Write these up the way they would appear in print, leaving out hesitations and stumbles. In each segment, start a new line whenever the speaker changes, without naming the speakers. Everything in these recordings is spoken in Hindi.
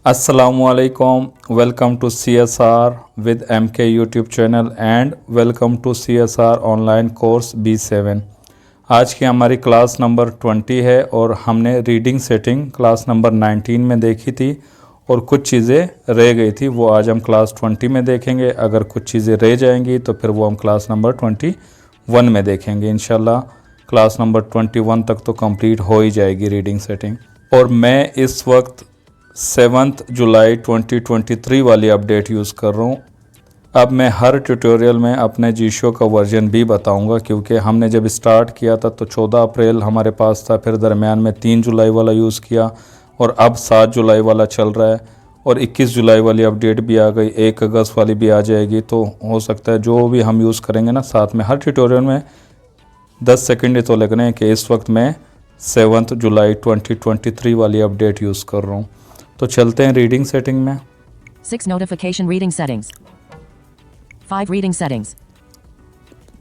Assalamualaikum. Welcome to CSR with MK YouTube channel and welcome to CSR online course B7। आज की हमारी क्लास नंबर 20 है और हमने रीडिंग सेटिंग क्लास नंबर 19 में देखी थी और कुछ चीज़ें रह गई थी, वो आज हम क्लास 20 में देखेंगे। अगर कुछ चीज़ें रह जाएंगी तो फिर वो हम क्लास नंबर 21 में देखेंगे। इंशाल्लाह क्लास नंबर 21 तक तो कंप्लीट हो ही जाएगी रीडिंग सेटिंग। और मैं इस वक्त 7 जुलाई 2023 वाली अपडेट यूज़ कर रहा हूँ। अब मैं हर ट्यूटोरियल में अपने जीशो का वर्जन भी बताऊंगा, क्योंकि हमने जब स्टार्ट किया था तो 14 अप्रैल हमारे पास था, फिर दरमियान में 3 जुलाई वाला यूज़ किया और अब 7 जुलाई वाला चल रहा है और 21 जुलाई वाली अपडेट भी आ गई, 1 अगस्त वाली भी आ जाएगी। तो हो सकता है जो भी हम यूज़ करेंगे ना साथ में हर ट्यूटोरियल में 10 सेकेंड ही तो लग रहे हैं कि इस वक्त मैं 7 जुलाई 2023 वाली अपडेट यूज़ कर रहा हूँ। तो चलते हैं रीडिंग सेटिंग में।
6 notification reading settings. 5 reading settings.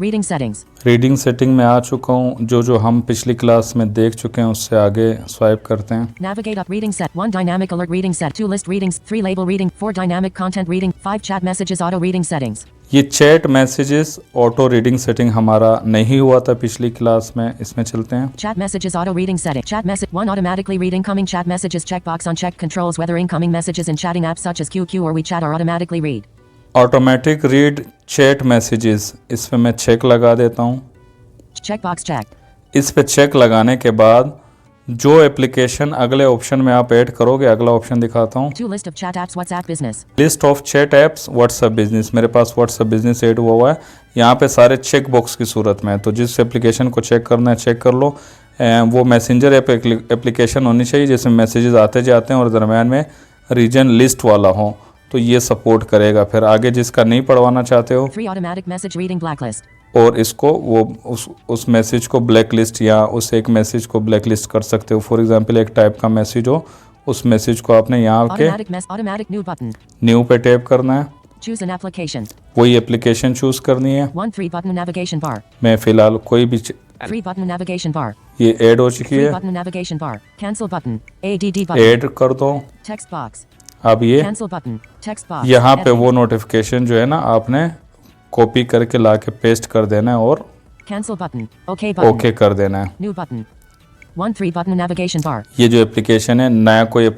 Reading settings.
Reading setting में आ चुका हूँ। जो हम पिछली क्लास में देख चुके हैं उससे आगे स्वाइप करते हैं।
Navigate up reading set. 1 dynamic alert reading set. 2 list readings. 3 label reading. 4 dynamic content reading. 5 chat messages auto reading settings.
ये chat messages auto reading setting हमारा नहीं हुआ था पिछली क्लास में, इसमें चलते हैं।
Chat messages auto reading setting. Chat message 1 automatically read incoming chat messages. Checkbox on check controls whether incoming messages in chatting apps such as QQ or WeChat are automatically read.
Automatic read chat messages, इस पे मैं चेक लगा देता हूँ।
Checkbox checked.
इस पे चेक लगाने के बाद जो एप्लीकेशन अगले ऑप्शन में आप ऐड करोगे, अगला ऑप्शन दिखाता हूँ।
2 list of chat apps WhatsApp business.
List of chat apps WhatsApp business, मेरे पास व्हाट्सएप बिजनेस ऐड हुआ हुआ है। यहाँ पे सारे चेक बॉक्स की सूरत में है, तो जिस एप्लीकेशन को चेक करना है चेक कर लो। वो मैसेंजर एप्लीकेशन होनी चाहिए जिसमें मैसेजेस आते जाते हैं और दरम्यान में रीजन लिस्ट वाला हो, तो ये सपोर्ट करेगा। फिर आगे जिसका नहीं पढ़वाना चाहते हो
3 automatic message reading blacklist.
और इसको वो उस मैसेज को ब्लैक लिस्ट या उस एक मैसेज को ब्लैक लिस्ट कर सकते हो। फॉर एग्जांपल एक टाइप का मैसेज हो, उस मैसेज को आपने यहाँ के
Automatic new button.
न्यू पे टैप करना है,
Choose an application.
वही एप्लीकेशन चूज करनी है।
1 3 button navigation bar.
मैं फिलहाल कोई भी
3 button navigation bar.
ये ऐड हो चुकी
3
है,
button navigation bar. Cancel button. ADD button.
Add कर दो।
Text box.
अब ये
Cancel button. Text box.
यहाँ पे
Edit.
वो नोटिफिकेशन जो है ना आपने कॉपी करके ला के पेस्ट कर देना है और
Cancel button. OK button.
Okay कर देना है।
New button. 1 3 button navigation bar.
ये जो एप्लीकेशन है, नया कोई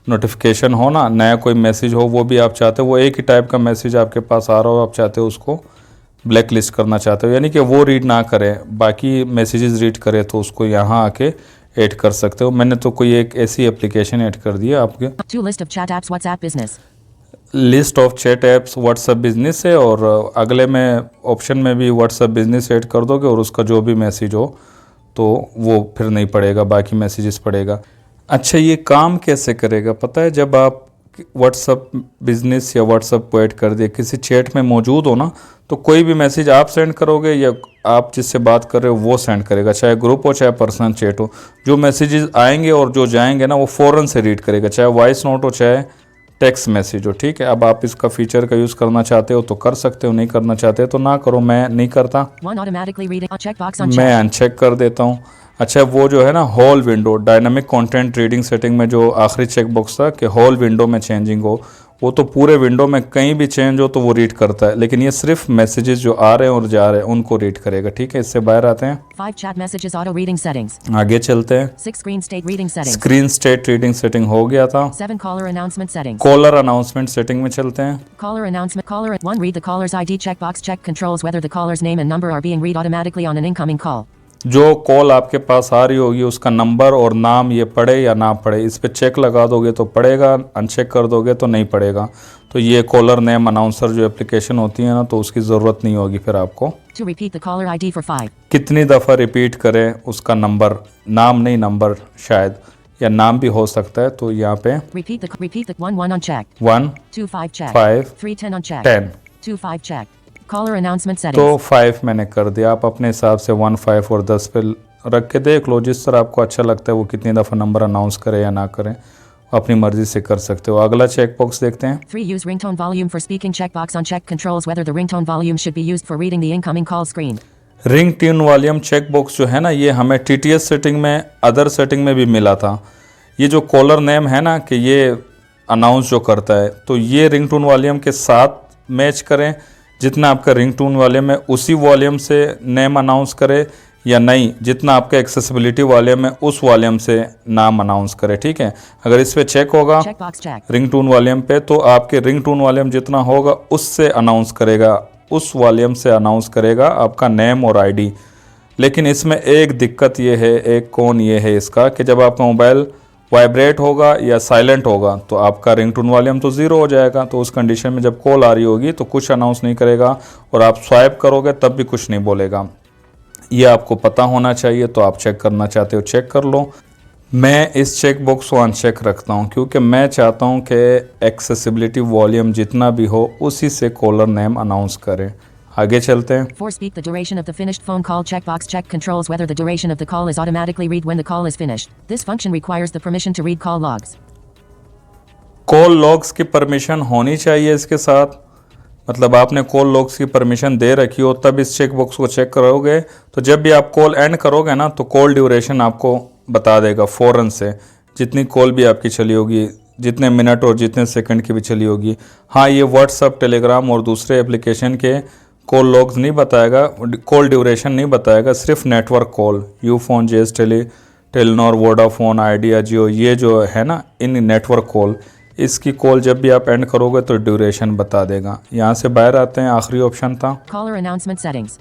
नोटिफिकेशन हो ना, नया कोई मैसेज हो, वो भी आप चाहते हो, वो एक ही टाइप का मैसेज आपके पास आ रहा हो, आप चाहते हो उसको ब्लैक लिस्ट करना चाहते हो, यानी कि वो रीड ना करें बाकी मैसेजेस रीड करे, तो उसको यहाँ आके ऐड कर सकते हो। मैंने तो कोई एक ऐसी एप्लीकेशन ऐड कर दी है आपके।
2 list of chat apps WhatsApp business.
List of chat apps WhatsApp business है और अगले में ऑप्शन में भी व्हाट्सएप बिजनेस ऐड कर दोगे और उसका जो भी मैसेज हो तो वो फिर नहीं पड़ेगा, बाकी मैसेजेस पड़ेगा। अच्छा, ये काम कैसे करेगा पता है? जब आप व्हाट्सएप बिजनेस या व्हाट्सएप को ऐड कर दिए, किसी चैट में मौजूद हो ना, तो कोई भी मैसेज आप सेंड करोगे या आप जिससे बात कर रहे हो वो सेंड करेगा, चाहे ग्रुप हो चाहे पर्सनल चैट हो। जो मैसेजेस आएंगे और जो जाएंगे ना वो फ़ौरन से रीड करेगा, चाहे वॉइस नोट हो चाहे टेक्स्ट मैसेज हो। ठीक है, अब आप इसका फीचर का यूज़ करना चाहते हो तो कर सकते हो, नहीं करना चाहते तो ना करो। मैं नहीं करता,
1 automatically reading. Checkbox on
मैं
check.
अनचेक कर देता हूँ। अच्छा, वो जो है ना whole window dynamic content reading setting में जो आखिरी चेक बॉक्स था कि होल विंडो में चेंजिंग हो, वो तो पूरे विंडो में कहीं भी चेंज हो तो वो रीड करता है, लेकिन ये सिर्फ मैसेजेस जो आ रहे हैं और जा रहे हैं उनको रीड करेगा। ठीक है, इससे बाहर आते हैं।
5 chat messages auto reading settings.
आगे चलते हैं।
6 screen state reading settings.
Screen state reading setting हो गया था।
7 caller announcement settings.
Caller announcement setting में चलते हैं।
Caller announcement. Caller 1 read the caller's ID checkbox. Check controls whether the caller's name and number are being read automatically on an incoming call.
जो कॉल आपके पास आ रही होगी उसका नंबर और नाम ये पढ़े या ना पढ़े, इस पे चेक लगा दोगे तो पढ़ेगा, अनचेक कर दोगे तो नहीं पढ़ेगा। तो ये कॉलर नेम अनाउंसर जो एप्लीकेशन होती है ना, तो उसकी ज़रूरत नहीं होगी फिर आपको।
To repeat the caller ID for 5.
कितनी दफ़ा रिपीट करें उसका नंबर, नाम नहीं नंबर शायद, या नाम भी हो सकता है। तो यहाँ पे
Repeat the 1 1 on check.
1
2 5 check.
5
3 10 on check.
10
2 5 check. Caller announcement
तो
settings.
5 मैंने कर दिया। आप अपने हिसाब से 1 5 और 10 पे रख के देख लो, जिस तरह आपको अच्छा लगता है वो कितनी दफ़ा नंबर अनाउंस करे या ना करें, अपनी मर्जी से कर सकते हो। अगला चेक बॉक्स देखते हैं।
3 use ringtone volume for speaking. Checkbox on check controls whether the ringtone volume should be used for reading the incoming call screen.
Ring tune volume check box जो है ना, ये हमें TTS सेटिंग में, अदर सेटिंग में भी मिला था। ये जो कॉलर नेम है ना कि ये अनाउंस जो करता है, तो ये रिंगटोन वॉल्यूम के साथ मैच करें, जितना आपका रिंगटोन वॉल्यूम है उसी वॉल्यूम से नेम अनाउंस करे, या नहीं जितना आपका एक्सेसिबिलिटी वॉल्यूम है उस वॉल्यूम से नाम अनाउंस करे। ठीक है, अगर इस पे चेक होगा रिंगटोन वॉल्यूम पे, तो आपके रिंगटोन वॉल्यूम जितना होगा उससे अनाउंस करेगा, उस वॉल्यूम से अनाउंस करेगा आपका नेम और आईडी। लेकिन इसमें एक दिक्कत ये है, एक कौन ये है इसका, कि जब आपका मोबाइल वाइब्रेट होगा या साइलेंट होगा तो आपका रिंगटोन वॉल्यूम तो ज़ीरो हो जाएगा। तो उस कंडीशन में जब कॉल आ रही होगी तो कुछ अनाउंस नहीं करेगा, और आप स्वाइप करोगे तब भी कुछ नहीं बोलेगा। ये आपको पता होना चाहिए। तो आप चेक करना चाहते हो चेक कर लो। मैं इस चेक बॉक्स को अनचेक रखता हूँ क्योंकि मैं चाहता हूँ कि एक्सेसिबिलिटी वॉल्यूम जितना भी हो उसी से कॉलर नेम अनाउंस करें। आगे चलते हैं।
For speak the duration of the finished phone call checkbox check controls whether the duration of the call is automatically read when the call is finished. This function requires the permission to read call logs.
Call logs की परमिशन होनी चाहिए इसके साथ, मतलब आपने कॉल लॉग्स की परमिशन दे रखी हो तब इस चेक बॉक्स को चेक करोगे। तो जब भी आप कॉल एंड करोगे ना तो कॉल ड्यूरेशन आपको बता देगा फ़ौरन से, जितनी कॉल भी आपकी चली होगी, जितने मिनट और जितने सेकंड की भी चली होगी। हाँ, ये व्हाट्सअप, टेलीग्राम और दूसरे एप्लीकेशन के कॉल लॉग्स नहीं बताएगा, कॉल ड्यूरेशन नहीं बताएगा, सिर्फ नेटवर्क कॉल, यूफोन, जेस, टेलीनॉर, वोडाफोन, आइडिया, जियो, ये जो है ना इन नेटवर्क कॉल, इसकी कॉल जब भी आप एंड करोगे तो ड्यूरेशन बता देगा। यहाँ से बाहर आते हैं, आखिरी ऑप्शन था
caller announcement settings,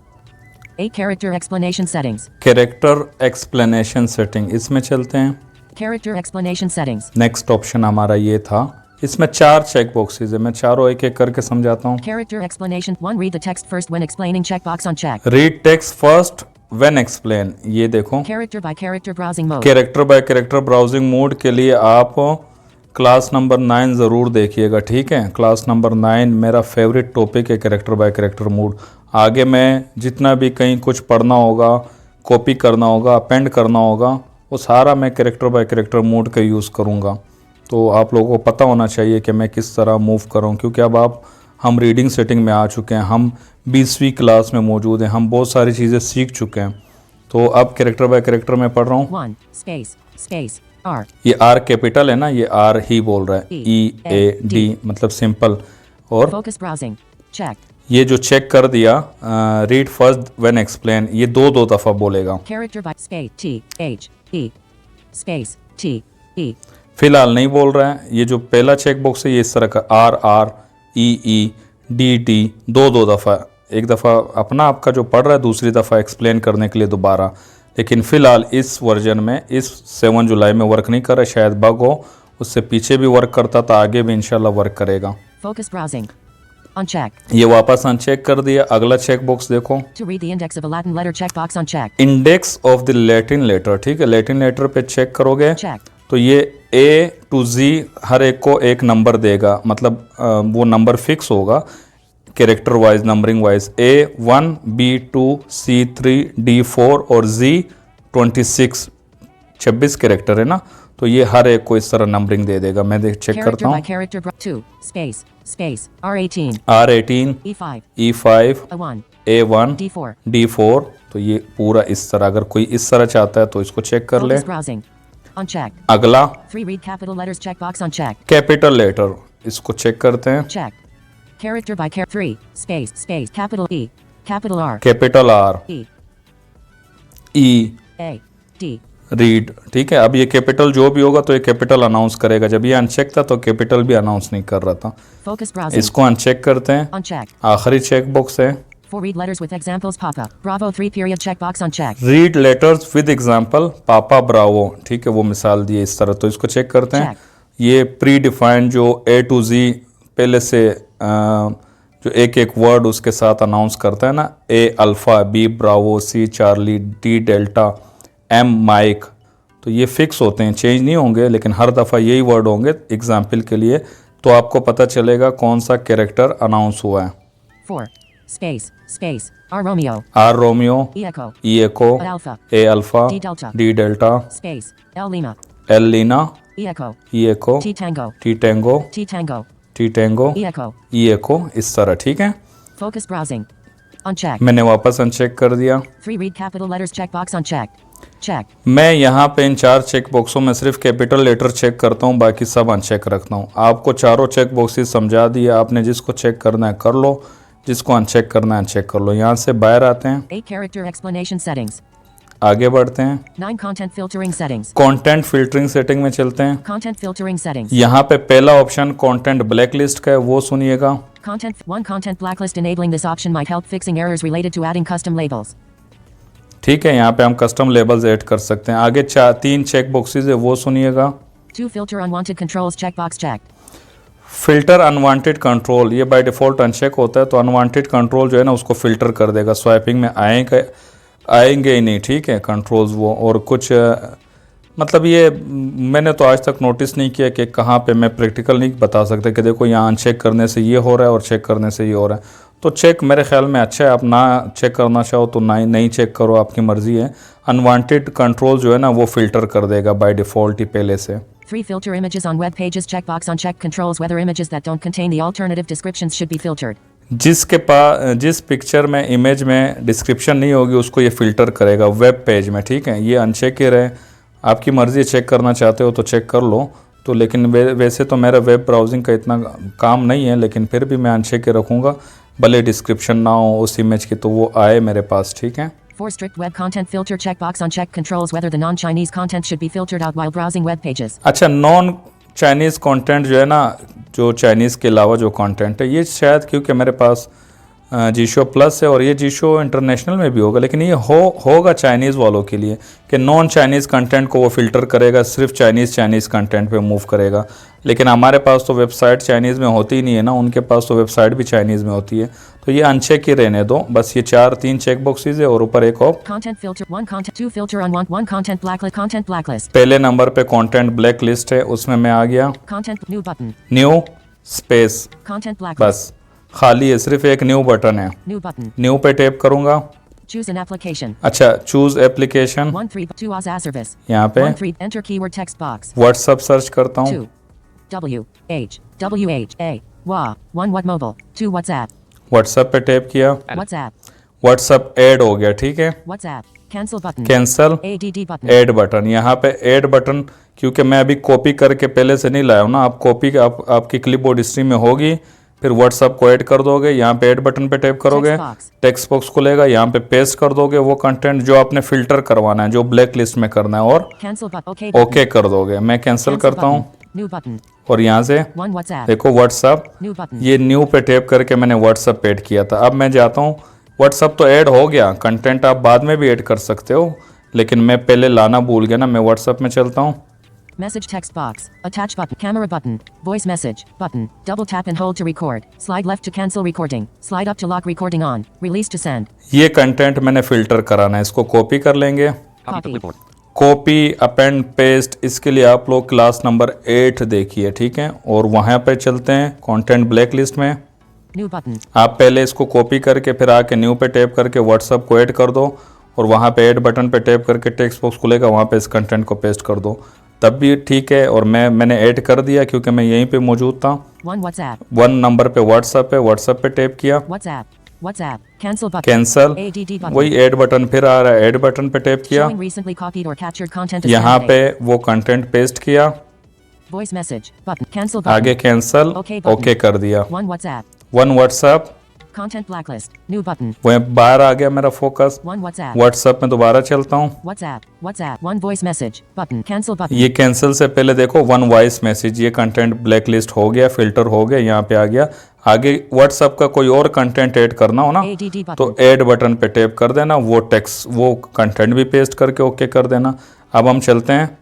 8 character explanation settings,
character explanation setting, इसमें चलते हैं।
Character explanation settings,
next option हमारा ये था। इसमें 4 चेक बॉक्सेस है, मैं चारों एक एक करके समझाता हूँ।
Character explanation 1 read the text first when explaining checkbox on check,
read text first when explain, ये देखो
character by character browsing mode,
character by character browsing mode के लिए आप क्लास नंबर 9 ज़रूर देखिएगा। ठीक है, क्लास नंबर 9 मेरा फेवरेट टॉपिक है, कैरेक्टर बाय कैरेक्टर मोड। आगे मैं जितना भी कहीं कुछ पढ़ना होगा, कॉपी करना होगा, अपेंड करना होगा, वो सारा मैं कैरेक्टर बाय कैरेक्टर मोड का यूज़ करूँगा। तो आप लोगों को पता होना चाहिए कि मैं किस तरह मूव करूँ, क्योंकि अब हम रीडिंग सेटिंग में आ चुके हैं, हम 20वीं क्लास में मौजूद हैं, हम बहुत सारी चीज़ें सीख चुके हैं। तो अब कैरेक्टर बाय कैरेक्टर में पढ़ रहा हूँ।
1 स्पेस स्पेस R,
ये आर कैपिटल है ना, ये आर ही बोल रहा है, EAD मतलब सिंपल। और
फोकस ब्राउजिंग चेक,
ये जो चेक कर दिया, रीड फर्स्ट व्हेन एक्सप्लेन, ये दो दफ़ा बोलेगा।
Character bye space THE space TE,
फिलहाल नहीं बोल रहा है। ये जो पहला चेक बॉक्स है ये इस तरह का RREEDD, दो दफ़ा, एक दफ़ा अपना आपका जो पढ़ रहा है, दूसरी दफ़ा एक्सप्लेन करने के लिए दोबारा। लेकिन फ़िलहाल इस वर्जन में, इस 7 जुलाई में वर्क नहीं कर रहा, शायद बग हो, उससे पीछे भी वर्क करता था, आगे भी इंशाल्लाह वर्क करेगा।
फोकस ब्राउजिंग अनचेक,
ये वापस अनचेक कर दिया। अगला चेक बॉक्स देखो,
to read the index of a Latin letter check box uncheck,
index of the Latin letter. ठीक है, लैटिन लेटर पे चेक करोगे
चेक,
तो ये A to Z हर एक को एक नंबर देगा, मतलब वो नंबर फिक्स होगा character wise, numbering wise, A1 B2 C3 D4 और Z26, 26 कैरेक्टर है ना, तो ये हर एक को इस तरह नंबरिंग दे देगा। मैं चेक करता हूँ।
Character 2 space space R18
E5 A1 D4, तो ये पूरा इस तरह, अगर कोई इस तरह चाहता है तो इसको चेक कर ले। अगला
3 read capital letters check box uncheck,
capital letter, इसको चेक करते हैं।
Check character by 3 space space capital E capital R
capital R E
A D
रीड। ठीक है, अब ये कैपिटल जो भी होगा तो ये कैपिटल अनाउंस करेगा। जब ये अनचेक था तो कैपिटल भी अनाउंस नहीं कर रहा था।
फोकस ब्राउजिंग,
इसको अनचेक करते हैं।
अनचेक,
आखिरी चेक बॉक्स है,
4 read letters with examples papa bravo 3 period checkbox unchecked,
read letters with example पापा ब्रावो। ठीक है, वो मिसाल दी है इस तरह, तो इसको चेक करते हैं। ये प्री डिफाइंड जो A to Z पहले से जो एक एक वर्ड उसके साथ अनाउंस करता है ना, A alpha, B bravo, C Charlie, D delta, M Mike, तो ये फिक्स होते हैं, चेंज नहीं होंगे, लेकिन हर दफ़ा यही वर्ड होंगे एग्जाम्पल के लिए, तो आपको पता चलेगा कौन सा कैरेक्टर अनाउंस हुआ है।
4 space space R Romeo
Romeo,
E echo
E echo,
alpha
A alpha,
D delta
D delta,
space L Lima
L Lima,
E echo
E echo,
T tango
T tango,
T tango
T tango,
E echo,
E echo, इस तरह। ठीक है,
focus browsing unchecked,
मैंने वापस अनचेक कर दिया।
3 read capital letters checkbox unchecked, Check.
मैं यहाँ पे इन 4 चेक बॉक्सों में सिर्फ कैपिटल लेटर चेक करता हूँ, बाकी सब अनचेक रखता हूँ। आपको चारों चेक बॉक्सेस समझा दिए, आपने जिसको चेक करना है कर लो, जिसको अनचेक करना है अनचेक कर लो। यहाँ से बाहर आते हैं,
8 character explanation settings.
आगे बढ़ते हैं,
9 content filtering settings.
Content filtering setting में चलते हैं।
Content filtering settings.
यहाँ पे पहला ऑप्शन कंटेंट ब्लैक लिस्ट का है, वो सुनिएगा।
Content blacklist. Enabling this option might help fixing errors related to adding custom labels.
ठीक है, यहाँ पे हम कस्टम लेबल्स ऐड कर सकते हैं। आगे 3 चेक बॉक्सेस है, वो सुनिएगा।
2 filter unwanted controls checkbox checked.
Filter unwanted control, ये बाय डिफ़ॉल्ट अनचेक होता है, तो अनवांटेड कंट्रोल जो है ना उसको फिल्टर कर देगा, स्वाइपिंग में आएंगे ही नहीं, ठीक है, कंट्रोल्स वो। और कुछ मतलब ये मैंने तो आज तक नोटिस नहीं किया कि कहाँ पे, मैं प्रैक्टिकल नहीं बता सकता कि देखो यहाँ अनचेक करने से ये हो रहा है और चेक करने से ये हो रहा है। तो चेक मेरे ख्याल में अच्छा है, आप ना चेक करना चाहो तो नहीं चेक करो, आपकी मर्ज़ी है। अनवांटेड कंट्रोल जो है ना वो फिल्टर कर देगा बाय डिफ़ॉल्ट ही पहले से।
3 filter images on web pages checkbox on check controls whether images that don't contain the alternative descriptions should be filtered.
जिस पिक्चर में इमेज में डिस्क्रिप्शन नहीं होगी उसको ये फ़िल्टर करेगा वेब पेज में, ठीक है। ये अनचेक ही रहे, आपकी मर्ज़ी, चेक करना चाहते हो तो चेक कर लो। तो लेकिन वैसे तो मेरा वेब ब्राउजिंग का इतना काम नहीं है, लेकिन फिर भी मैं अनचेक के रखूँगा, भले डिस्क्रिप्शन ना हो उस इमेज की तो वो आए मेरे पास, ठीक है।
4 strict web content filter checkbox on check controls whether the non-Chinese content should be filtered out while browsing web pages.
अच्छा, नॉन चाइनीज़ कंटेंट जो है ना, जो चाइनीज़ के अलावा जो कंटेंट है, ये शायद क्योंकि मेरे पास जीशो प्लस है और ये जीशो इंटरनेशनल में भी होगा, लेकिन ये होगा चाइनीज़ वालों के लिए कि नॉन चाइनीज़ कंटेंट को वो फ़िल्टर करेगा, सिर्फ चाइनीज़ कंटेंट पे मूव करेगा। लेकिन हमारे पास तो वेबसाइट चाइनीज़ में होती ही नहीं है ना, उनके पास तो वेबसाइट भी चाइनीज़ में होती है, तो ये अनचेक ही रहने दो। बस ये 3 चेक बॉक्सेज है और ऊपर एक और
Content filter 1 content 2 filter unwanted 1 content blacklist.
पहले नंबर पे कंटेंट ब्लैक लिस्ट है, उसमें मैं आ गया।
Content new button.
New space,
Content blacklist.
बस खाली है, सिर्फ एक न्यू बटन है,
New button.
न्यू पे टैप करूंगा।
Choose an application.
अच्छा, चूज एप्लीकेशन,
1 3 2 Oz service.
यहाँ पे
1 3 enter keyword text box.
WhatsApp search करता हूँ।
2 WHA 1 what mobile 2 WhatsApp.
WhatsApp पे टैप किया,
WhatsApp.
व्हाट्सअप ऐड हो गया, ठीक है।
WhatsApp. Cancel button.
Cancel
ADD button.
Add button, यहाँ पे ऐड बटन, क्योंकि मैं अभी कॉपी करके पहले से नहीं लाया हूँ ना, आप कॉपी आपकी क्लिपबोर्ड हिस्ट्री में होगी, फिर व्हाट्सअप को ऐड कर दोगे, यहाँ पे ऐड बटन पे टैप करोगे,
Text box.
टेक्स्ट बॉक्स खुलेगा, यहाँ पे पेस्ट कर दोगे वो कंटेंट जो आपने फिल्टर करवाना है, जो ब्लैक लिस्ट में करना है, और
Cancel button. Okay.
ओके कर दोगे। मैं कैंसिल
Cancel
करता हूँ
button. New button.
और यहाँ से
1 WhatsApp.
देखो व्हाट्सअप,
New button.
ये न्यू पे टैप करके मैंने व्हाट्सअप ऐड किया था। अब मैं जाता हूँ, व्हाट्सअप तो ऐड हो गया, कंटेंट आप बाद में भी ऐड कर सकते हो, लेकिन मैं पहले लाना भूल गया ना। मैं व्हाट्सअप में चलता हूँ,
Message text box. Attach button. Camera button. Voice message. Button. Double tap and hold to record. Slide left to cancel recording. Slide up to lock recording on. Release to send.
ये कंटेंट मैंने फिल्टर कराना है, इसको कॉपी कर लेंगे।
Copy.
कॉपी अपेंड पेस्ट, इसके लिए आप लोग क्लास नंबर 8 देखिए, ठीक है। और वहाँ पे चलते हैं कंटेंट ब्लैक लिस्ट में।
New button.
आप पहले इसको कॉपी करके फिर आके न्यू पे टैप करके व्हाट्सअप को ऐड कर दो, और वहाँ पे ऐड बटन पे टैप करके टेक्स्ट बॉक्स खुलेगा, वहाँ पे इस कंटेंट को पेस्ट कर दो, तब भी ठीक है। और मैंने ऐड कर दिया क्योंकि मैं यहीं पे मौजूद था।
1 WhatsApp.
1 नंबर पे व्हाट्सअप है, व्हाट्सअप पे टैप किया,
WhatsApp. Cancel button.
Cancel,
ADD button.
वही ऐड बटन फिर आ रहा है, ऐड बटन पे टैप किया,
Showing recently copied or captured content. as
यहाँ
template.
पे वो कंटेंट पेस्ट किया,
Voice message. Button. Cancel button.
आगे कैंसल,
Okay button.
ओके कर दिया।
1 WhatsApp.
1 WhatsApp,
Content blacklist. New button.
वो बाहर आ गया मेरा फोकस।
1 WhatsApp.
व्हाट्सअप में दोबारा चलता हूँ,
WhatsApp. 1 voice message. Button. Cancel button.
ये कैंसिल से पहले देखो 1 वॉइस मैसेज, ये कंटेंट ब्लैक लिस्ट हो गया, फिल्टर हो गया, यहाँ पे आ गया। आगे व्हाट्सअप का कोई और कंटेंट ऐड करना हो ना,
ADD button.
तो ऐड बटन पे टैप कर देना, वो टेक्स्ट वो कंटेंट भी पेस्ट करके ओके कर देना। अब हम चलते हैं,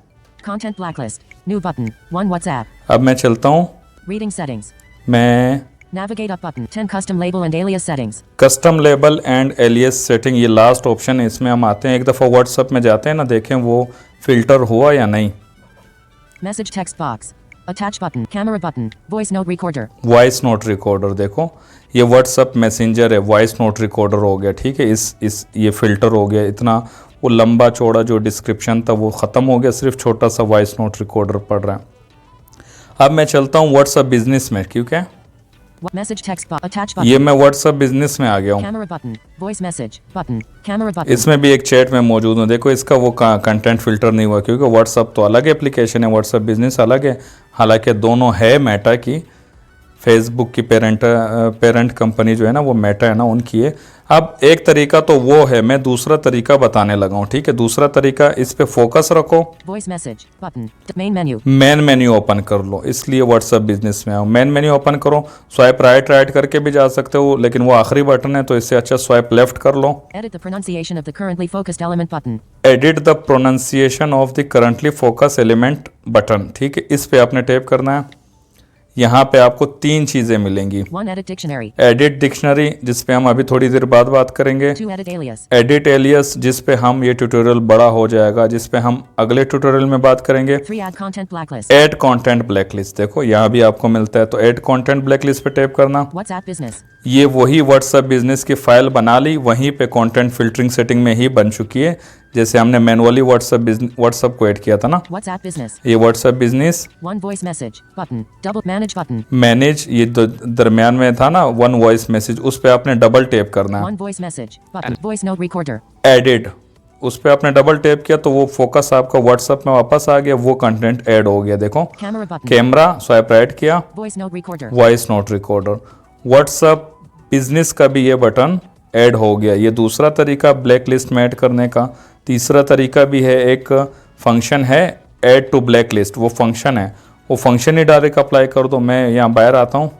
Content blacklist. New button. 1 WhatsApp.
अब मैं चलता हूँ,
Reading settings.
मैं
Navigate up button. 10 custom label and alias settings.
Custom label and alias setting, ये लास्ट ऑप्शन है, इसमें हम आते हैं। एक दफ़ा व्हाट्सअप में जाते हैं ना, देखें वो फिल्टर हुआ या नहीं।
Message text box. Attach button. Camera button. Voice note recorder.
Voice note recorder, देखो ये व्हाट्सअप मैसेंजर है, वॉइस नोट रिकॉर्डर हो गया, ठीक है। इस ये फिल्टर हो गया, इतना वो लंबा चौड़ा जो डिस्क्रिप्शन था वो ख़त्म हो गया, सिर्फ छोटा सा वॉइस नोट रिकॉर्डर पड़ रहा है। अब मैं चलता हूँ व्हाट्सअप बिजनेस में, क्योंकि
Message text button. Attach button.
ये मैं व्हाट्सएप बिजनेस में आ गया हूँ।
Camera button. Voice message button. Camera button.
इसमें भी एक चैट में मौजूद हूँ। देखो इसका वो कंटेंट फिल्टर नहीं हुआ क्योंकि व्हाट्सएप तो अलग एप्लीकेशन है, व्हाट्सएप बिजनेस अलग है। हालांकि दोनों है मेटा की, फेसबुक की पेरेंट कंपनी जो है ना वो मेटा है ना, उनकी है। अब एक तरीका तो वो है, मैं दूसरा तरीका बताने लगा हूँ, ठीक है। दूसरा तरीका, इस पे फोकस रखो।
Voice message button. Main menu.
Main menu open कर लो, इसलिए व्हाट्सएप बिजनेस में आओ। मेन मेन्यू ओपन करो, स्वाइप राइट करके भी जा सकते हो, लेकिन वो आखिरी बटन है तो इससे अच्छा स्वाइप लेफ्ट कर लो।
Edit the pronunciation of the currently focused element button.
Edit the pronunciation of the currently focus element button, ठीक है। इस पे आपने टैप करना है। यहाँ पे आपको 3 चीजें मिलेंगी।
1. Edit dictionary.
एडिट डिक्शनरी, जिस पे हम अभी थोड़ी देर बाद बात करेंगे।
2. Edit alias.
एडिट एलियस, जिस पे हम, ये ट्यूटोरियल बड़ा हो जाएगा, जिस पे हम अगले ट्यूटोरियल में बात करेंगे।
3. Add content blacklist.
Add content blacklist, देखो यहाँ भी आपको मिलता है, तो ऐड कंटेंट ब्लैकलिस्ट पे टैप करना।
WhatsApp business.
ये वही व्हाट्सएप बिजनेस की फाइल बना ली, वहीं पे कंटेंट फिल्टरिंग सेटिंग में ही बन चुकी है, जैसे हमने मैनुअली व्हाट्सएप को ऐड किया था ना।
WhatsApp business.
ये WhatsApp business
1. Voice message button. Double manage button.
Manage, ये दरमियान में था ना 1 वॉइस मैसेज, उस पे आपने डबल टैप करना है।
1. Voice message button. Voice note recorder.
Added, उस पे आपने डबल टैप किया तो वो फोकस आपका व्हाट्सएप में वापस आ गया, वो कंटेंट ऐड हो गया। देखो
Camera button.
Camera, swipe right किया,
Voice note recorder.
Voice note recorder. WhatsApp business का भी ये बटन ऐड हो गया। ये दूसरा तरीका ब्लैक लिस्ट में ऐड करने का। तीसरा तरीका भी है, एक फंक्शन है ऐड टू ब्लैक लिस्ट, वो फंक्शन है, वो फंक्शन ही डायरेक्ट अप्लाई कर दो। मैं यहाँ बाहर आता हूँ।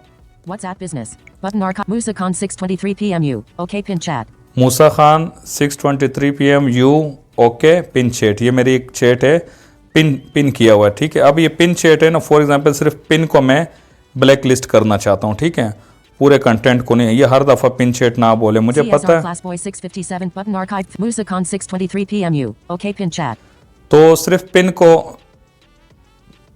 WhatsApp business button. Musa Khan 6:23 p.m. U. Okay pin chat.
Musa Khan 6:23 PM you okay pin chat, ये मेरी एक चैट है, पिन किया हुआ है, ठीक है। अब ये पिन चैट है ना, फॉर एग्जांपल सिर्फ पिन को मैं ब्लैक लिस्ट करना चाहता हूँ, ठीक है, पूरे कंटेंट को नहीं। ये हर दफ़ा पिन चैट ना बोले, मुझे पता है।
Class boy 657 button archive. Musa Khan 6:23 p.m. U. Okay pin chat.
तो सिर्फ पिन को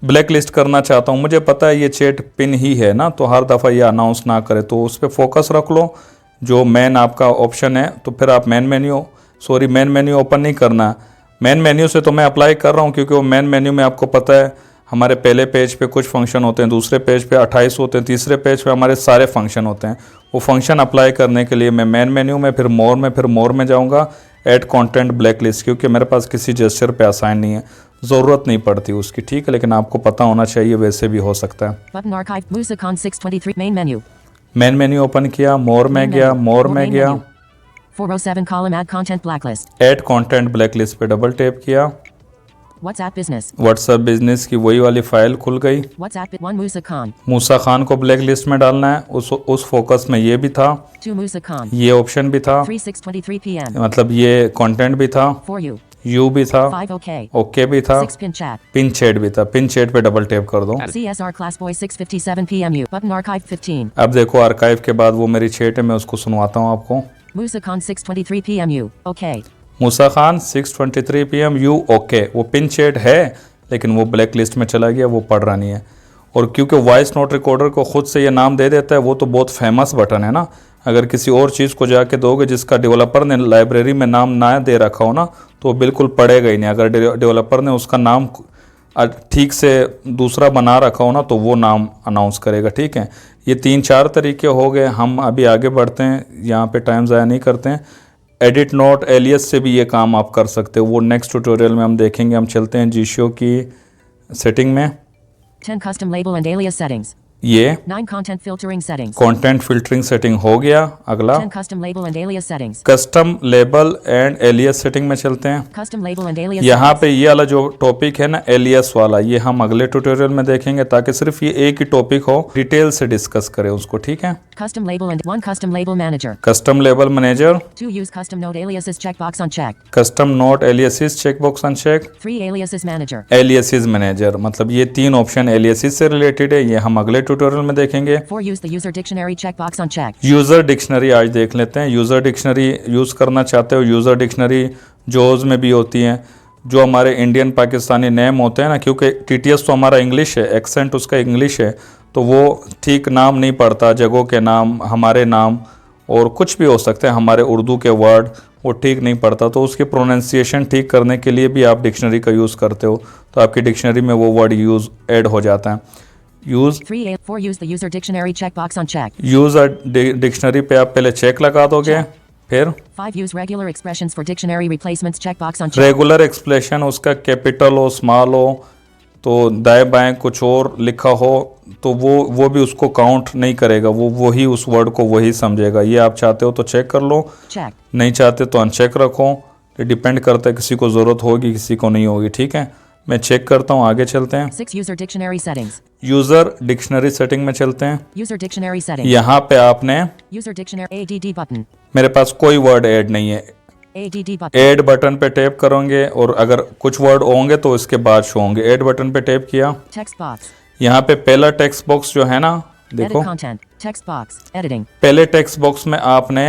ब्लैक लिस्ट करना चाहता हूँ, मुझे पता है ये चैट पिन ही है ना, तो हर दफ़ा ये अनाउंस ना करे, तो उस पर फोकस रख लो। जो मेन आपका ऑप्शन है, तो फिर आप मेन मेन्यू ओपन नहीं करना। मेन मेन्यू से तो मैं अप्लाई कर रहा हूँ, क्योंकि वो मेन मेन्यू में आपको पता है हमारे पहले पेज पे कुछ फंक्शन होते हैं, दूसरे पेज पे 28 होते हैं, तीसरे पेज पे हमारे सारे फंक्शन होते हैं। वो फंक्शन अप्लाई करने के लिए मैं मेन मेन्यू में, फिर मोर में जाऊँगा, ऐड कंटेंट ब्लैक लिस्ट, क्योंकि मेरे पास किसी जेस्चर पे असाइन नहीं है, ज़रूरत नहीं पड़ती उसकी, ठीक है, लेकिन आपको पता होना चाहिए, वैसे भी हो सकता है।
Button archive. Musa Khan 6:23 main menu.
Main menu open किया, मोर में गया,
Main menu. 407 column add content blacklist.
Add content black list पे डबल टैप किया।
WhatsApp business.
व्हाट्सएप बिजनेस की वही वाली फाइल खुल गई।
WhatsApp bit 1 Musa Khan.
मूसा खान को ब्लैक लिस्ट में डालना है, उस फोकस में ये भी था,
2 Musa Khan.
ये ऑप्शन भी था,
3 6:23 p.m.
मतलब ये कंटेंट भी था,
4 U.
यू भी था,
5 OK.
ओके भी था,
6 pin chat.
पिन चैट भी था। पिन चैट पे डबल टैप कर दो।
CSR class boy 6:57 p.m. U. Button archive 15.
अब देखो आर्काइव के बाद वो मेरी चैट है, मैं उसको सुनवाता हूँ आपको।
Musa Khan 6:23 p.m. U. OK.
Musa Khan 6:23 PM you okay, वो पिन चैट है, लेकिन वो ब्लैक लिस्ट में चला गया, वो पढ़ रहा नहीं है। और क्योंकि वॉइस नोट रिकॉर्डर को खुद से ये नाम दे देता है, वो तो बहुत फेमस बटन है ना। अगर किसी और चीज़ को जाके दोगे जिसका डेवलपर ने लाइब्रेरी में नाम ना दे रखा हो ना, तो वो बिल्कुल पढ़ेगा ही नहीं। अगर डेवलपर ने उसका नाम ठीक से दूसरा बना रखा हो ना, तो वो नाम अनाउंस करेगा, ठीक है। ये 3-4 तरीके हो गए। हम अभी आगे बढ़ते हैं, यहाँ पे टाइम ज़ाया नहीं करते हैं। एडिट नोट एलियस से भी ये काम आप कर सकते हो, वो नेक्स्ट ट्यूटोरियल में हम देखेंगे। हम चलते हैं जीशो की सेटिंग में।
10 custom label and alias settings.
ये
9 content filtering settings.
Content filtering setting हो गया। अगला
10 custom label and alias settings.
Custom label and alias setting में चलते हैं।
Custom label and alias
यहाँ
settings.
पे ये वाला जो टॉपिक है ना एलियस वाला, ये हम अगले ट्यूटोरियल में देखेंगे, ताकि सिर्फ ये एक ही टॉपिक हो, डिटेल से डिस्कस करें उसको, ठीक है।
Custom label and 1 custom label manager.
Custom label manager,
2 use custom node aliases checkbox unchecked.
Custom note एलियसिस checkbox uncheck,
3 aliases manager.
एलियसिस manager, मतलब ये 3 ऑप्शन एलियसिस से रिलेटेड है, ये हम अगले ट्यूटोरियल में देखेंगे।
4 use the user dictionary checkbox unchecked.
User dictionary आज देख लेते हैं। यूज़र डिक्शनरी यूज़ करना चाहते हो, यूज़र डिक्शनरी जोज में भी होती हैं, जो हमारे इंडियन पाकिस्तानी नेम होते हैं ना, क्योंकि टीटीएस तो हमारा इंग्लिश है, एक्सेंट उसका इंग्लिश है, तो वो ठीक नाम नहीं पढ़ता, जगहों के नाम, हमारे नाम और कुछ भी हो सकते हैं, हमारे उर्दू के वर्ड वो ठीक नहीं पढ़ता, तो उसकी प्रोनाउंसिएशन ठीक करने के लिए भी आप डिक्शनरी का यूज़ करते हो, तो आपकी डिक्शनरी में वो वर्ड यूज़ ऐड हो जाता है। Use
3A 4 use the user dictionary checkbox on check.
Use dictionary पे आप पहले चेक लगा दोगे, फिर
5 use regular expressions for dictionary replacements checkbox on check.
Regular expression उसका कैपिटल हो स्मॉल हो तो दाएं बाएं कुछ और लिखा हो तो वो भी उसको काउंट नहीं करेगा, वो वही उस वर्ड को वही समझेगा। ये आप चाहते हो तो चेक कर लो,
Check.
नहीं चाहते तो अनचेक रखो। ये डिपेंड करता है, किसी को ज़रूरत होगी किसी को नहीं होगी। ठीक है, मैं चेक करता हूँ, आगे चलते हैं।
6 user dictionary settings.
User dictionary setting में चलते हैं।
User dictionary settings.
यहाँ पे आपने,
User dictionary ADD button.
मेरे पास कोई वर्ड ऐड नहीं है,
ADD button.
ऐड बटन पे टैप करोगे और अगर कुछ वर्ड होंगे तो इसके बाद शो होंगे। ऐड बटन पे टैप किया,
Text box.
यहाँ पे पहला टेक्स्ट बॉक्स जो है ना, देखो
Edit content. Text box. Editing.
पहले टेक्स्ट बॉक्स में आपने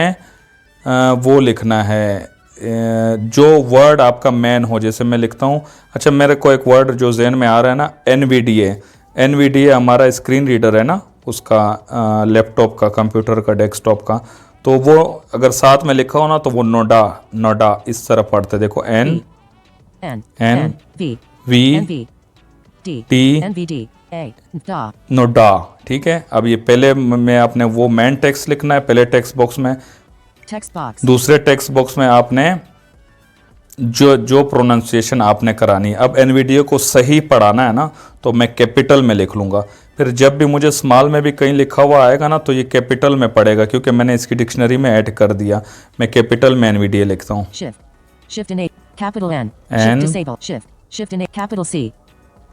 वो लिखना है जो वर्ड आपका मेन हो। जैसे मैं लिखता हूँ, अच्छा मेरे को एक वर्ड जो ज़हन में आ रहा है ना, NVDA। NVDA हमारा स्क्रीन रीडर है ना, उसका लैपटॉप का, कंप्यूटर का, डेस्कटॉप का। तो वो अगर साथ में लिखा हो ना तो वो नोडा इस तरह पढ़ते। देखो N
V
V
NV D
T
NVD A DA.
नोडा। ठीक है, अब ये पहले में आपने वो मेन टेक्स्ट लिखना है पहले टेक्स्ट बॉक्स में।
Text box.
दूसरे टेक्स्ट बॉक्स में आपने जो प्रोनाउंसिएशन आपने करानी है। अब NVDA को सही पढ़ाना है ना तो मैं कैपिटल में लिख लूँगा। फिर जब भी मुझे स्मॉल में भी कहीं लिखा हुआ आएगा ना तो ये कैपिटल में पड़ेगा, क्योंकि मैंने इसकी डिक्शनरी में ऐड कर दिया। मैं कैपिटल में NVDA लिखता हूँ।
Shift and A. Capital N.
N.
Shift disable. Shift and A. Capital C.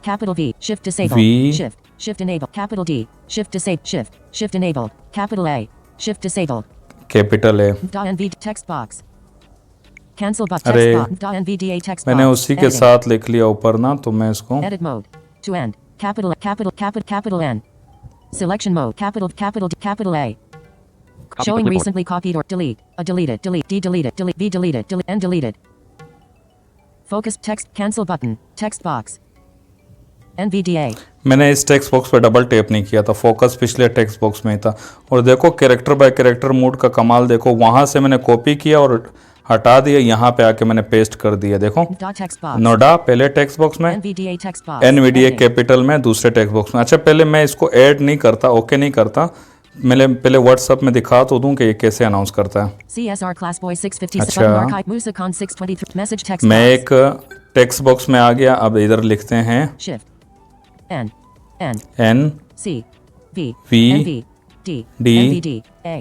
Capital V. Shift disable.
V.
Shift enable. Capital D. Shift disable. Shift enable. Capital A. Shift disable.
Capital है।
.NV text box. Cancel button.
अरे,
Text box. .NVDA text box.
मैंने उसी के
Editing.
साथ लिख लिया ऊपर ना, तो मैं इसको
Edit mode. To end. Capital N. Selection mode. Capital A. Showing
clipboard.
recently copied or delete. Deleted. Delete. Deleted. Delete. Be deleted. Delete. And deleted. Focus text. Cancel button. Text box. NVDA.
मैंने इस टेक्स्ट बॉक्स पे डबल टैप नहीं किया था, फोकस पिछले टेक्स्ट बॉक्स में ही था। और देखो कैरेक्टर बाय कैरेक्टर मोड का कमाल देखो, वहां से मैंने कॉपी किया और हटा दिया, यहाँ पे आके मैंने पेस्ट कर दिया। देखो
Text box.
नोडा पहले टेक्स्ट बॉक्स में,
NVDA text box.
NVDA
Editing.
Capital में दूसरे टेक्स्ट बॉक्स में। अच्छा पहले मैं इसको ऐड नहीं करता, ओके नहीं करता, मैं पहले व्हाट्सएप में दिखा तो दूं कि ये कैसे अनाउंस करता है।
CSR class boy 657
अच्छा।
button archive Musicon 623 message text
मैं
box.
एक टेक्स्ट बॉक्स में आ गया, अब इधर लिखते हैं
Shift N
N
C V
V
NV D
D
NVD A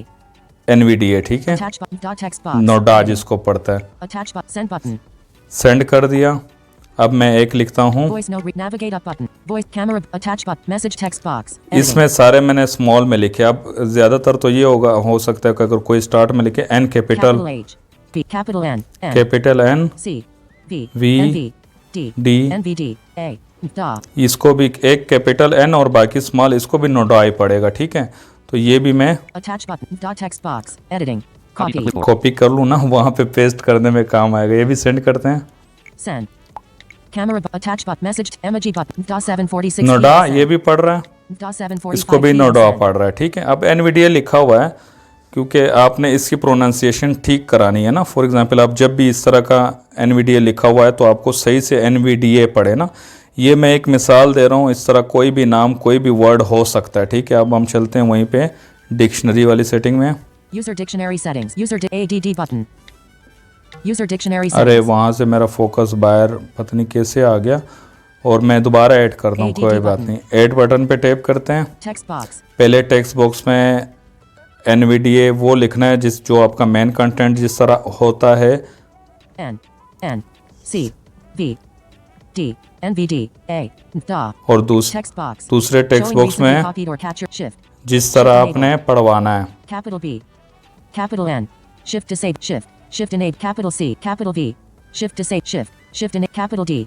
NVDA। ठीक है,
attach button dot text box.
नोडा
Editing.
जिसको पढ़ता है।
Attach button send button.
Send कर दिया। अब मैं एक लिखता हूँ,
Voice note navigate up button. Voice camera attach button message text box.
इसमें सारे मैंने स्मॉल में लिखे। अब ज़्यादातर तो ये होगा, हो सकता है कि अगर कोई स्टार्ट में लिखे N capital,
Capital H V capital N N
capital N
C V
V
NV D
D
NVD A DA.
इसको भी एक कैपिटल N और बाकी स्मॉल, इसको भी नोडा ही पड़ेगा। ठीक है, तो ये भी मैं
Attach button dot text box. Editing.
Copy
Copy.
clipboard.
Copy कर लूँ ना, वहाँ पे पेस्ट करने में काम आएगा। ये भी सेंड करते हैं।
Send. Camera attach button message emoji button DA 746.
नोडा ये भी पढ़ रहा है,
DA 745.
इसको भी नोडा पढ़ रहा है। ठीक है, अब NVDA लिखा हुआ है क्योंकि आपने इसकी प्रोनाउंसिएशन ठीक करानी है ना। फॉर एग्जांपल आप जब भी इस तरह का NVDA लिखा हुआ है तो आपको सही से NVDA पढ़े ना। ये मैं एक मिसाल दे रहा हूँ, इस तरह कोई भी नाम कोई भी वर्ड हो सकता है। ठीक है, अब हम चलते हैं वहीं पे डिक्शनरी वाली सेटिंग में।
User dictionary settings. ADD button. User dictionary
अरे
settings.
वहाँ से मेरा फोकस बाहर पता नहीं कैसे आ गया, और मैं दोबारा ऐड करता हूँ,
ADD
कोई बात
button.
नहीं। ऐड बटन पे टैप करते हैं।
Text box.
पहले टेक्स्ट बॉक्स में NVDA वो लिखना है जो आपका मेन कंटेंट जिस तरह होता है।
N C V D NVD A DA.
और
Text box.
दूसरे टेक्स्ट
Showing
बॉक्स
recently
में
copied or captured. Shift.
जिस तरह आपने पढ़वाना है।
Capital B. Capital N. Shift disable. Shift enable. Capital C. Capital V. Shift disable. Shift enable. Capital D.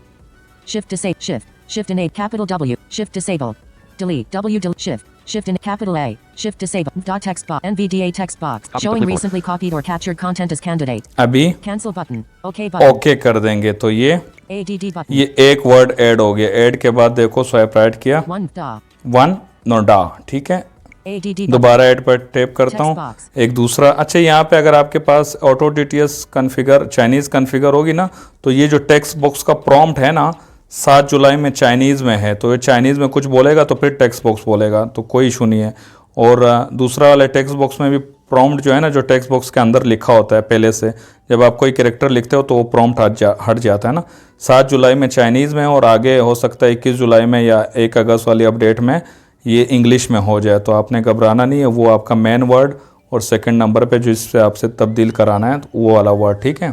Shift disable. Shift enable. Capital W. Shift disable. Delete. W delete. Shift in capital A. Shift disable. Dot text box. NVDA text box.
Copy
Showing
clipboard.
recently copied or captured content as candidate.
अभी
Cancel button. OK button.
Okay कर देंगे तो ये
ADD button.
ये एक वर्ड ऐड हो गया। ऐड के बाद देखो स्वाइप राइट किया,
1 DA.
वन नोडा। ठीक है,
ADD button.
दोबारा ऐड पर टैप करता
Text
हूँ।
box.
एक दूसरा, अच्छा यहाँ पे अगर आपके पास auto DTS configure Chinese configure होगी ना, तो ये जो टेक्स्ट बॉक्स का प्रॉम्प्ट है ना, 7 जुलाई में चाइनीज़ में है, तो ये चाइनीज़ में कुछ बोलेगा तो फिर टेक्स्ट बॉक्स बोलेगा, तो कोई इशू नहीं है। और दूसरा वाले टेक्स्ट बॉक्स में भी प्रॉम्प्ट जो है ना, जो टेक्स्ट बॉक्स के अंदर लिखा होता है पहले से, जब आप कोई कैरेक्टर लिखते हो तो वो प्रॉम्प्ट हट जाता है ना। 7 जुलाई में चाइनीज़ में, और आगे हो सकता है 21 जुलाई में या 1 अगस्त वाली अपडेट में ये इंग्लिश में हो जाए, तो आपने घबराना नहीं है। वो आपका मेन वर्ड और सेकंड नंबर पे जिससे आपसे तब्दील कराना है तो वो वाला वर्ड, ठीक है।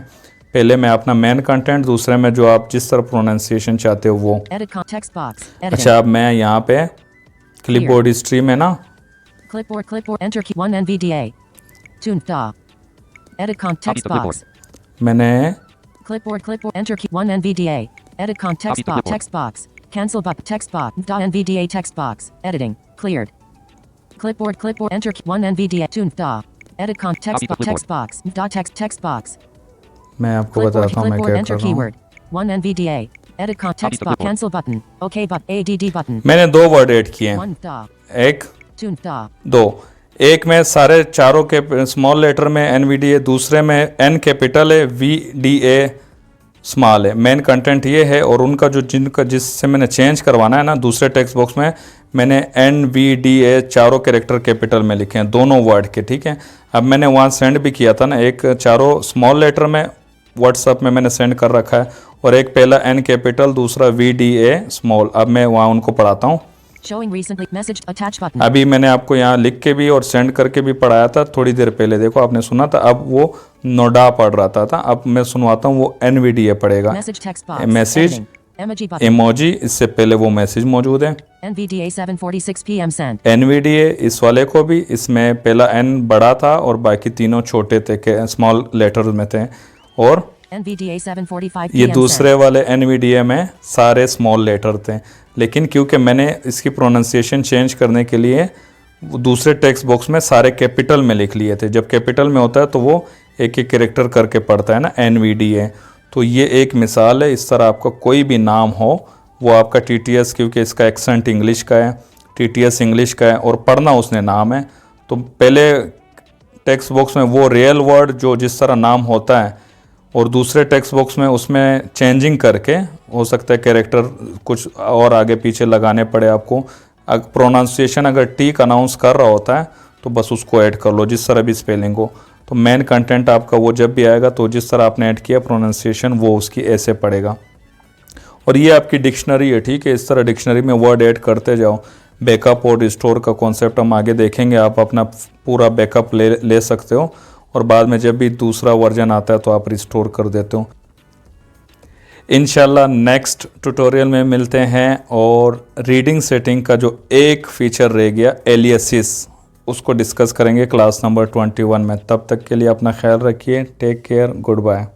पहले में अपना मेन कंटेंट, दूसरे में जो आप जिस तरह प्रोनाउंसिएशन चाहते हो वो। अच्छा, अब मैं यहाँ पे क्लिपबोर्ड हिस्ट्री में ना
clipboard enter key 1 NVDA tune da edit context box
मैंने
clipboard enter key 1 NVDA edit context box text box cancel button text box da NVDA text box editing cleared clipboard enter key 1 NVDA tune da edit context box text box da text box
मैं आपको बताता हूँ मैं क्या
enter
कर रहा हूँ।
keyword 1 NVDA edit context box cancel button okay button add button
मैंने 2 वर्ड ऐड किए हैं,
1 da
एक
tune da
2। एक में सारे चारों के स्मॉल लेटर में NVDA, दूसरे में N कैपिटल है, VDA स्मॉल है। मेन कंटेंट ये है, और उनका जो जिससे मैंने चेंज करवाना है ना, दूसरे टेक्स्ट बॉक्स में मैंने NVDA चारों कैरेक्टर कैपिटल में लिखे हैं, दोनों वर्ड के, ठीक है। अब मैंने वहाँ सेंड भी किया था ना, एक चारों स्मॉल लेटर में व्हाट्सएप में मैंने सेंड कर रखा है, और एक पहला N कैपिटल, दूसरा VDA स्मॉल। अब मैं वहाँ उनको पढ़ाता हूँ।
showing recently message attach button
अभी मैंने आपको यहाँ लिख के भी और सेंड करके भी पढ़ाया था थोड़ी देर पहले, देखो आपने सुना था। अब वो नोडा पढ़ रहा था, अब मैं सुनवाता हूँ, वो NVDA पढ़ेगा।
message text box
message
editing emoji button
emoji, इससे पहले वो मैसेज मौजूद है।
NVDA 7:46 PM sent
NVDA इस वाले को भी, इसमें पहला N बड़ा था और बाकी तीनों छोटे थे, स्मॉल लेटर्स में थे। और
NVDA 7:45
ये
PM
दूसरे वाले NVDA में सारे स्मॉल लेटर थे, लेकिन क्योंकि मैंने इसकी प्रोनाउंसिएशन चेंज करने के लिए दूसरे टेक्स्ट बॉक्स में सारे कैपिटल में लिख लिए थे। जब कैपिटल में होता है तो वो एक एक कैरेक्टर करके पढ़ता है ना, NVDA। तो ये एक मिसाल है। इस तरह आपका कोई भी नाम हो, वो आपका TTS, क्योंकि इसका एक्सेंट इंग्लिश का है, TTS इंग्लिश का है, और पढ़ना उसने नाम है, तो पहले टेक्स्ट बॉक्स में वो रियल वर्ड जो जिस तरह नाम होता है, और दूसरे टेक्स्ट बॉक्स में उसमें चेंजिंग करके, हो सकता है कैरेक्टर कुछ और आगे पीछे लगाने पड़े आपको। प्रोनाउंसिएशन अगर ठीक अनाउंस कर रहा होता है तो बस उसको ऐड कर लो, जिस तरह भी स्पेलिंग हो। तो मेन कंटेंट आपका वो जब भी आएगा तो जिस तरह आपने ऐड किया प्रोनाउंसिएशन वो उसकी ऐसे पड़ेगा। और ये आपकी डिक्शनरी है, ठीक है। इस तरह डिक्शनरी में वर्ड ऐड करते जाओ। बैकअप और रिस्टोर का कॉन्सेप्ट हम आगे देखेंगे। आप अपना पूरा बैकअप ले सकते हो, और बाद में जब भी दूसरा वर्जन आता है तो आप रिस्टोर कर देते हो। इंशाल्लाह नेक्स्ट ट्यूटोरियल में मिलते हैं, और रीडिंग सेटिंग का जो एक फीचर रह गया एलियासिस, उसको डिस्कस करेंगे क्लास नंबर 21 में। तब तक के लिए अपना ख्याल रखिए। Take care, good bye.